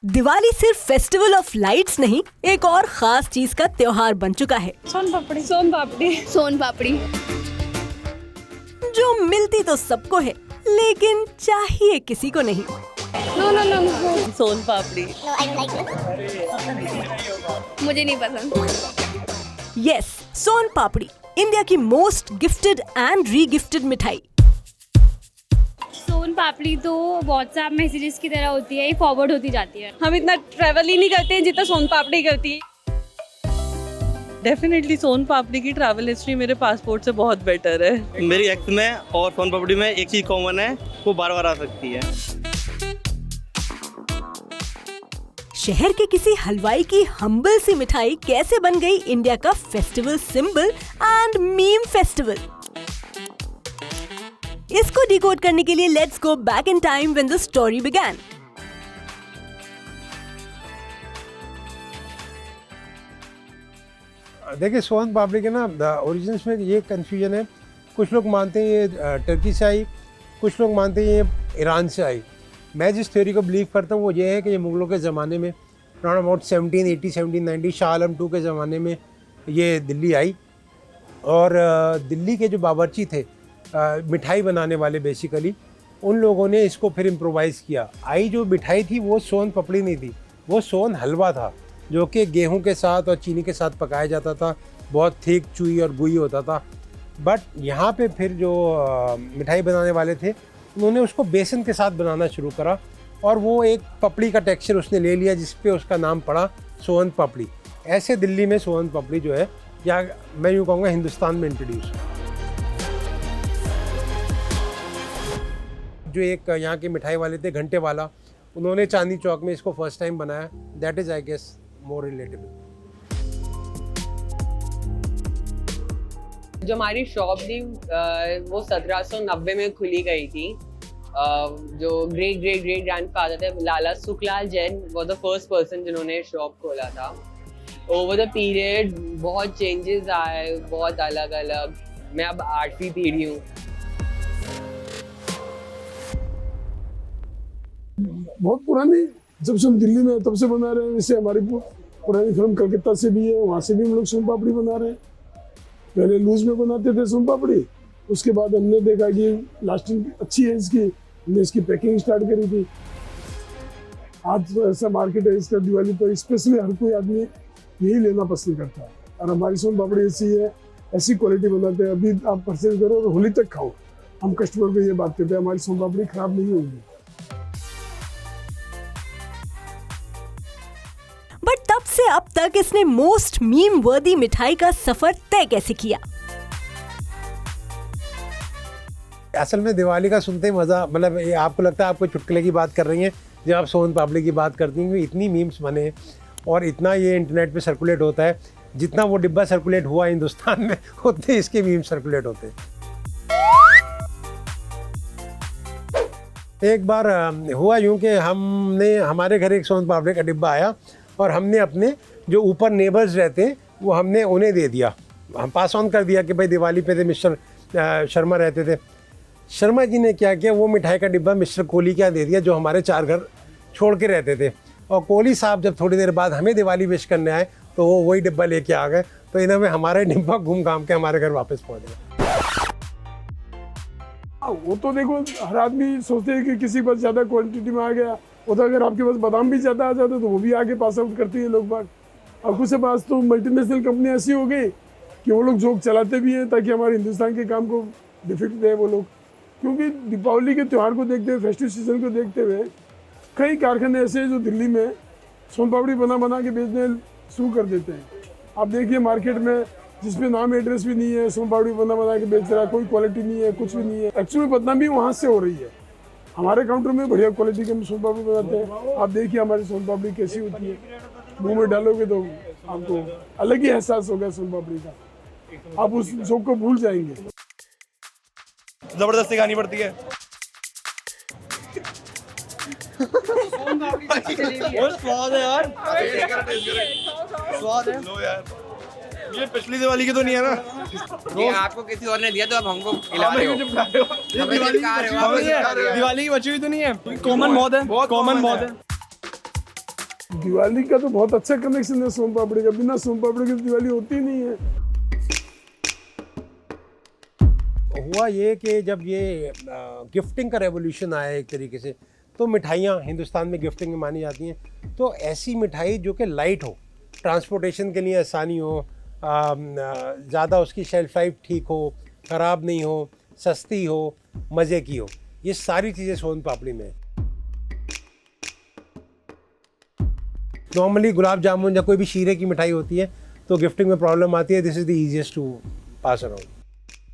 दिवाली सिर्फ festival of lights नहीं, एक और खास चीज का त्योहार बन चुका है। सोन पापड़ी, सोन पापड़ी, सोन पापड़ी। जो मिलती तो सबको है, लेकिन चाहिए किसी को नहीं। नो नो नो नो, सोन पापड़ी। मुझे नहीं पसंद। यस, सोन पापड़ी, इंडिया की most gifted and re gifted मिठाई। सोन पापड़ी तो व्हाट्सएप मैसेजेस की तरह होती है, फॉरवर्ड होती जाती है। हम इतना ट्रैवल ही नहीं करते हैं जितना सोन पापड़ी करती है। डेफिनेटली सोन पापड़ी की ट्रैवल हिस्ट्री मेरे पासपोर्ट से बहुत बेटर है। मेरी एक्स में और सोन पापड़ी में एक चीज कॉमन है, वो बार बार आ सकती है। शहर के किसी हलवाई की हम्बल सी मिठाई कैसे बन गई इंडिया का festival symbol and meme festival. इसको डिकोड करने के लिए let's go back in time when the story began. देखिए, सोन पापड़ी के ना ओरिजिन्स में ये कन्फ्यूजन है। कुछ लोग मानते हैं ये टर्की से आई, कुछ लोग मानते हैं ये ईरान से आई। मैं जिस थ्योरी को बिलीव करता हूँ वो ये है कि ये मुग़लों के ज़माने में around about 1780 1790 Shah Alam II के ज़माने में ये दिल्ली आई। और दिल्ली के जो बावर्ची थे, मिठाई बनाने वाले बेसिकली, उन लोगों ने इसको फिर इम्प्रोवाइज़ किया। आई जो मिठाई थी वो सोन पापड़ी नहीं थी, वो सोन हलवा था, जो कि गेहूं के साथ और चीनी के साथ पकाया जाता था। बहुत थिक, चुई और गुई होता था। बट यहाँ पे फिर जो मिठाई बनाने वाले थे, उन्होंने उसको बेसन के साथ बनाना शुरू करा और वो एक पपड़ी का टेक्सचर उसने ले लिया, जिस पे उसका नाम पड़ा सोन पापड़ी। ऐसे दिल्ली में सोन पापड़ी जो है, या मैं यूँ कहूँगा हिंदुस्तान में इंट्रोड्यूस। जो एक यहाँ के मिठाई वाले थे, घंटे वाला, उन्होंने चांदनी चौक में इसको फर्स्ट टाइम बनाया। That is I guess more relatable. जो हमारी शॉप थी वो 1790 में खुली गई थी। जो ग्रेट ग्रेट ग्रेट ग्रैंडफादर थे, Lala Sukhlal Jain was the first person जिन्होंने शॉप खोला था। ओवर द पीरियड बहुत चेंजेस आए, बहुत अलग अलग। मैं अब 8वीं पीढ़ी हूँ। बहुत पुरानी, जब से हम दिल्ली में तब से बना रहे हैं। जैसे हमारी पुरानी फिल्म कलकत्ता से भी है, वहाँ से भी हम लोग सोन पापड़ी बना रहे हैं। पहले लूज में बनाते थे सोन पापड़ी, उसके बाद हमने देखा कि लास्टिंग अच्छी है इसकी, हमने इसकी पैकिंग स्टार्ट करी थी। आज तो ऐसा मार्केट है इसका, दिवाली पर स्पेशली हर कोई आदमी यही लेना पसंद करता है। और हमारी सोन पापड़ी ऐसी है, ऐसी क्वालिटी बनाते हैं, अभी आप परचेज करो और होली तक खाओ। हम कस्टमर को ये बात कहते हैं, हमारी सोन पापड़ी खराब नहीं होगी। बट तब से अब तक इसने मोस्ट मीम वर्दी मिठाई का सफर तय कैसे किया। असल में दिवाली का सुनते ही मज़ा, मतलब ये आपको लगता है आप कोई चुटकुले की बात कर रही हैं जब आप सोन पापड़ी की बात करती हैं। क्योंकि इतनी मीम्स बने और इतना ये इंटरनेट पे सर्कुलेट होता है, जितना वो डिब्बा सर्कुलेट हुआ हिंदुस्तान में, उतने इसके मीम्स सर्कुलेट होते हैं। एक बार हुआ यूँ कि हमारे घर एक सोन पापड़ी का डिब्बा आया और हमने अपने जो ऊपर नेबर्स रहते हैं वो हमने उन्हें दे दिया। हम पास ऑन कर दिया कि भाई दिवाली पे थे मिस्टर शर्मा रहते थे। शर्मा जी ने क्या किया, वो मिठाई का डिब्बा मिस्टर कोहली क्या दे दिया, जो हमारे 4 घर छोड़ के रहते थे। और कोहली साहब जब थोड़ी देर बाद हमें दिवाली विश करने आए तो वो वही डिब्बा लेके आ गए। तो इन्होंने हमारा डिब्बा घूम घाम के हमारे घर वापस पहुँच गए। वो तो देखो, हर आदमी सोचते हैं कि किसी के पास ज़्यादा क्वांटिटी में आ गया, वो तो अगर आपके पास बादाम भी ज़्यादा आ जाते तो वो भी आगे पास आउट करती है लोग बाग। और कुछ के पास तो मल्टीनेशनल कंपनी ऐसी हो गई कि वो लोग जोक चलाते भी हैं ताकि हमारे हिंदुस्तान के काम को डिफिक्ट दें वो लोग। क्योंकि दीपावली के त्यौहार को देखते हुए, फेस्टिव सीजन को देखते हुए, कई कारखाने ऐसे हैं जो दिल्ली में सोन पापड़ी बना के बेचने शुरू कर देते हैं। आप देखिए मार्केट में, जिसमें नाम एड्रेस भी नहीं है, सोन पापड़ी बना के बेच रहा है, कोई क्वालिटी नहीं है, कुछ भी नहीं है। एक्चुअली बदनामी वहाँ से हो रही है। हमारे काउंटर में बढ़िया क्वालिटी के हम सोन पापड़ी बनाते हैं। आप देखिए हमारी सोन पापड़ी कैसी होती है, मुंह में डालोगे तो आपको अलग ही एहसास होगा सोन पापड़ी का। आप उस जोक को भूल जाएंगे। जबरदस्ती खानी पड़ती है। और स्वाद है यार, स्वाद है। लो यार, ये पिछली दिवाली की तो नहीं है ना? ये आपको किसी और ने दिया तो अब हमको खिला रहे हो। दिवाली की बची हुई तो नहीं है? कॉमन मौत है, कॉमन मौत है। दिवाली का तो बहुत अच्छा कनेक्शन है सोन पापड़ी का, बिना सोन पापड़ी की दिवाली होती नहीं है। हुआ ये कि जब ये गिफ्टिंग का रेवोल्यूशन आया एक तरीके से, तो मिठाइयाँ हिंदुस्तान में गिफ्टिंग में मानी जाती हैं। तो ऐसी मिठाई जो कि लाइट हो, ट्रांसपोर्टेशन के लिए आसानी हो, ज़्यादा उसकी शेल्फ लाइफ ठीक हो, ख़राब नहीं हो, सस्ती हो, मज़े की हो, ये सारी चीज़ें सोन पापड़ी में है। नॉर्मली गुलाब जामुन या कोई भी शीरे की मिठाई होती है तो गिफ्टिंग में प्रॉब्लम आती है। This is the easiest to pass around.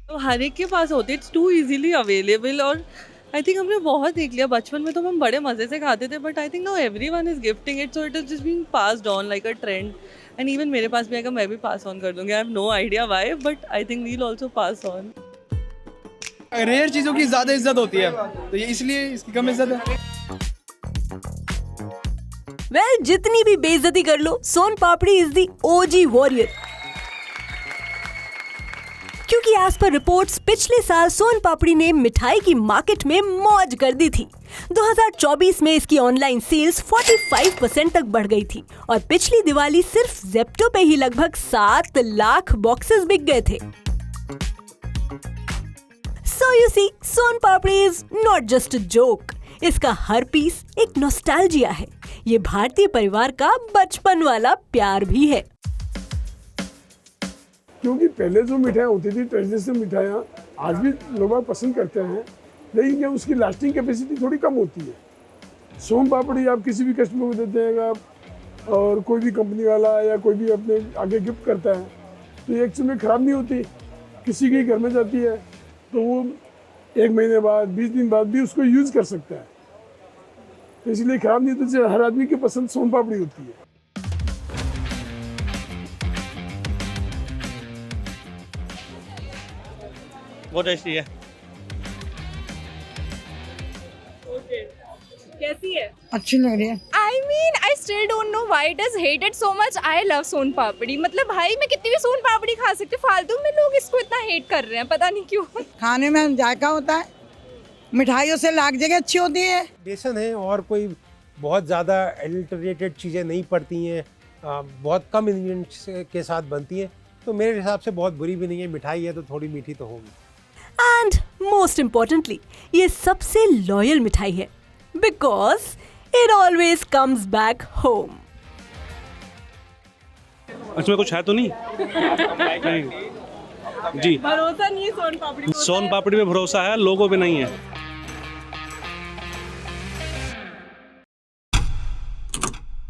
तो हर एक के पास होते, इट्स टू इजीली अवेलेबल। और आई थिंक हमने बहुत देख लिया, बचपन में तो हम बड़े मज़े से खाते थे, but I think now everyone is gifting it, so it is just being passed on like a trend. And even मेरे पास भी आएगा, मैं भी पास ऑन कर दूंगी। I have no idea why, but I think we will also pass on. रेयर चीज़ों की ज़्यादा इज्जत होती है, तो ये इसलिए इसकी कम इज्जत है। वेल, जितनी भी बेइज्जती कर लो, सोन papdi is the OG warrior. क्योंकि एज पर रिपोर्ट्स पिछले साल सोन पापड़ी ने मिठाई की मार्केट में मौज कर दी थी। 2024 में इसकी ऑनलाइन सेल्स 45% तक बढ़ गई थी और पिछली दिवाली सिर्फ ज़ेप्टो पे ही लगभग 7 लाख बॉक्सेस बिक गए थे। So you see, soan papdi is not just a joke. इसका हर पीस एक नॉस्टैल्जिया है। ये भारतीय परिवार का बचपन वाला प्यार भी है। क्योंकि पहले जो मिठाई होती थी, ट्रेडिशनल मिठाइयाँ, आज भी लोग पसंद करते हैं, लेकिन क्या उसकी लास्टिंग कैपेसिटी थोड़ी कम होती है। सोन पापड़ी आप किसी भी कस्टमर को देते हैं आप, और कोई भी कंपनी वाला या कोई भी अपने आगे गिफ्ट करता है, तो ये एक्चुअली ख़राब नहीं होती। किसी के घर में जाती है तो वो 1 महीने बाद, 20 दिन बाद भी उसको यूज़ कर सकता है, तो इसलिए ख़राब नहीं होती। हर आदमी की पसंद सोन पापड़ी होती है। बहुत टेस्टी है। कैसी है? अच्छी लग रही है। I mean, I still don't know why it is hated so much. I love सोन पापड़ी। मतलब भाई मैं कितनी भी सोन पापड़ी खा सकती हूँ, फालतू में लोग इसको इतना हेट कर रहे हैं, पता नहीं क्यों। खाने में जायका होता है, मिठाइयों से लाख जगह अच्छी होती है। बेसन है और कोई बहुत ज़्यादा एडल्टरेटेड चीज़ें नहीं पड़ती हैं, बहुत कम इंग्रेडिएंट्स के साथ बनती हैं, तो मेरे हिसाब से बहुत बुरी भी नहीं है। मिठाई है तो थोड़ी मीठी तो होगी। एंड मोस्ट इम्पोर्टेंटली, ये सबसे लॉयल मिठाई है because it always comes back home. इसमें कुछ है तो नहीं? नहीं जी, भरोसा नहीं है सोन पापड़ी। सोन पापड़ी में भरोसा है, लोगों पे नहीं है।